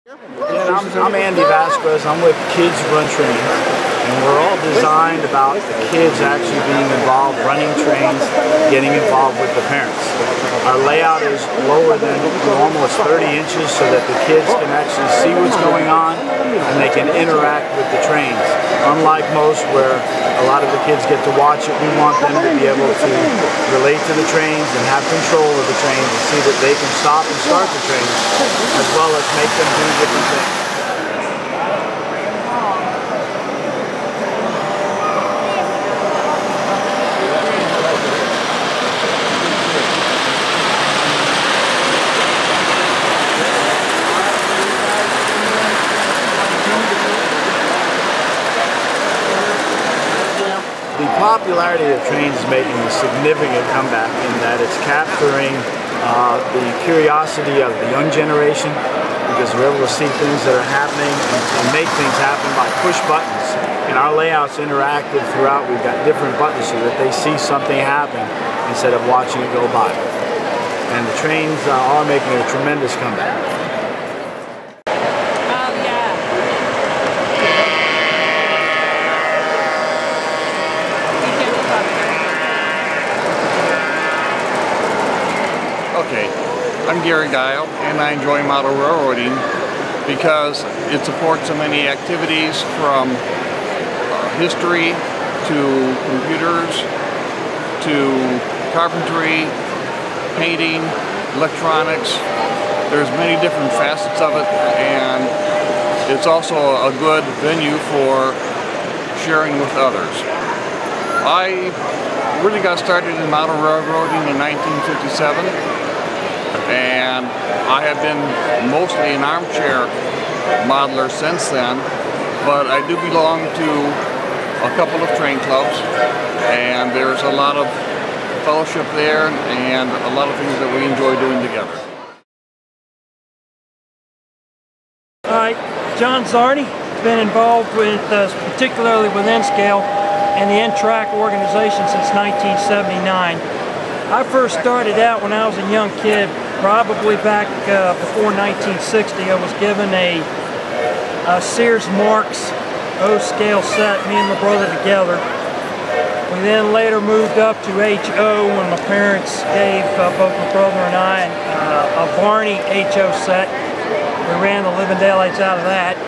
Yeah, I'm Andy Vasquez. I'm with Kids Run Trains, and we're all designed about the kids actually being involved, running trains, getting involved with the parents. Our layout is lower than normal, it's 30 inches, so that the kids can actually see what's going on and they can interact with the trains. Unlike most where a lot of the kids get to watch it, we want them to be able to relate to the trains and have control of the trains and see that they can stop and start the trains, as well as make them do different things. The popularity of trains is making a significant comeback in that it's capturing the curiosity of the young generation, because they're able to see things that are happening and make things happen by push buttons. And our layout's interactive throughout. We've got different buttons so that they see something happen instead of watching it go by. And the trains are making a tremendous comeback. Okay, I'm Gary Dial, and I enjoy model railroading because it supports so many activities from history to computers to carpentry, painting, electronics. There's many different facets of it, and it's also a good venue for sharing with others. I really got started in model railroading in 1957. And I have been mostly an armchair modeler since then, but I do belong to a couple of train clubs, and there's a lot of fellowship there and a lot of things that we enjoy doing together. Alright, John Zarney, been involved with, particularly with N-Scale and the N-Track organization since 1979. I first started out when I was a young kid, probably back before 1960. I was given a Sears Marks O-scale set, me and my brother together. We then later moved up to HO when my parents gave both my brother and I a Barney HO set. We ran the living daylights out of that.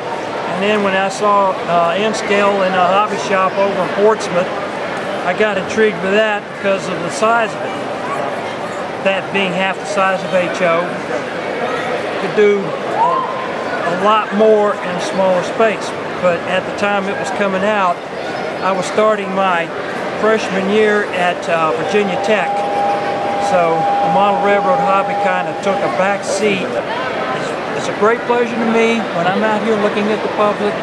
And then when I saw N-Scale in a hobby shop over in Portsmouth, I got intrigued with that because of the size of it. That being half the size of HO, could do a lot more in a smaller space. But at the time it was coming out, I was starting my freshman year at Virginia Tech. So the model railroad hobby kind of took a back seat. It's a great pleasure to me when I'm out here looking at the public.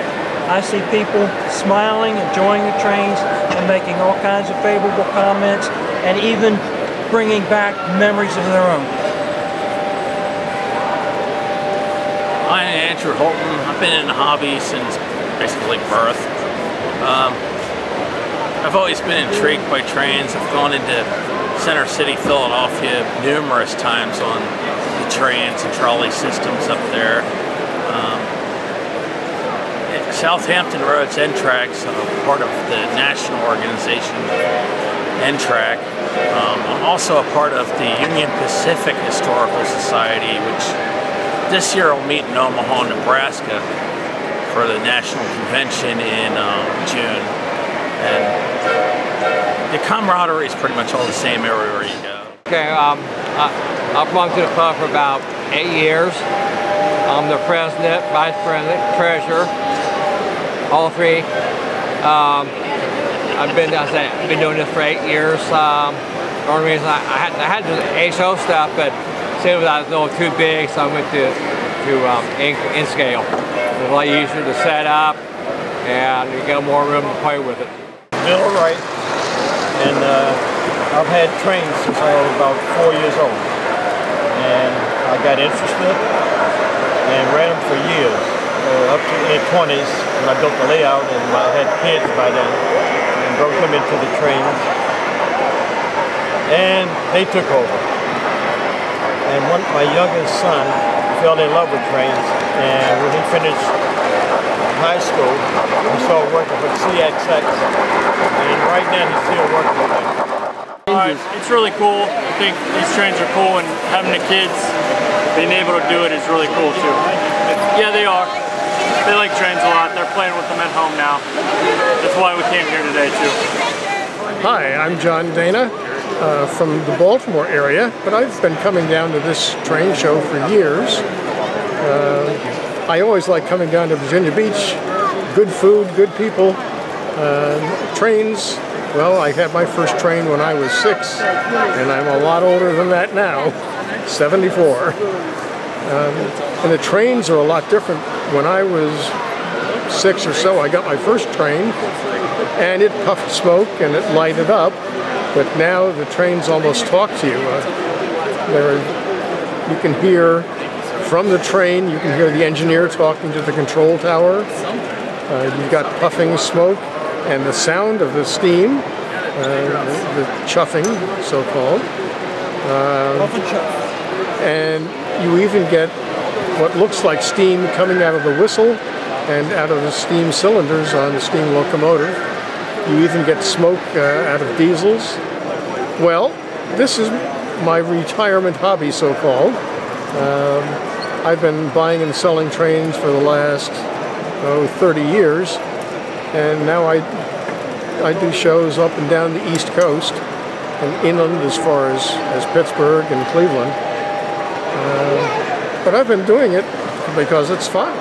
I see people smiling, enjoying the trains, and making all kinds of favorable comments, and even bringing back memories of their own. I'm Andrew Holton. I've been in the hobby since basically birth. I've always been intrigued by trains. I've gone into Center City, Philadelphia numerous times on the trains and trolley systems up there. Southampton Roads N-Track's part of the national organization N-Track. I'm also a part of the Union Pacific Historical Society, which this year will meet in Omaha, Nebraska for the national convention in June. And the camaraderie is pretty much all the same everywhere you go. Okay, I've belonged to the club for about 8 years. I'm the president, vice president, treasurer, all three. I've been doing this for 8 years. The only reason I had to do the HO stuff, but since I was a little too big, so I went to N-Scale. It's a lot easier to set up, and you got more room to play with it. Bill Wright, and I've had trains since I was about 4 years old, and I got interested and ran them for years, up to in the 20s when I built the layout, and I had kids by then, and broke them into the trains, and they took over. And my youngest son fell in love with trains, and when he finished high school, he started working for CXX, and right now he's still working with them. It's really cool. I think these trains are cool, and having the kids being able to do it is really cool too. Yeah, they are. They like trains a lot. They're playing with them at home now. That's why we came here today too. Hi, I'm John Dana from the Baltimore area, but I've been coming down to this train show for years. I always like coming down to Virginia Beach. Good food, good people, trains. Well, I had my first train when I was 6, and I'm a lot older than that now, 74. And the trains are a lot different. When I was 6 or so, I got my first train, and it puffed smoke and it lighted up, but now the trains almost talk to you. You can hear from the train, you can hear the engineer talking to the control tower. You've got puffing smoke and the sound of the steam, the chuffing, so-called. And you even get what looks like steam coming out of the whistle and out of the steam cylinders on the steam locomotive. You even get smoke out of diesels. Well, this is my retirement hobby, so-called. I've been buying and selling trains for the last 30 years, and now I do shows up and down the East Coast and inland as far as Pittsburgh and Cleveland. But I've been doing it because it's fun.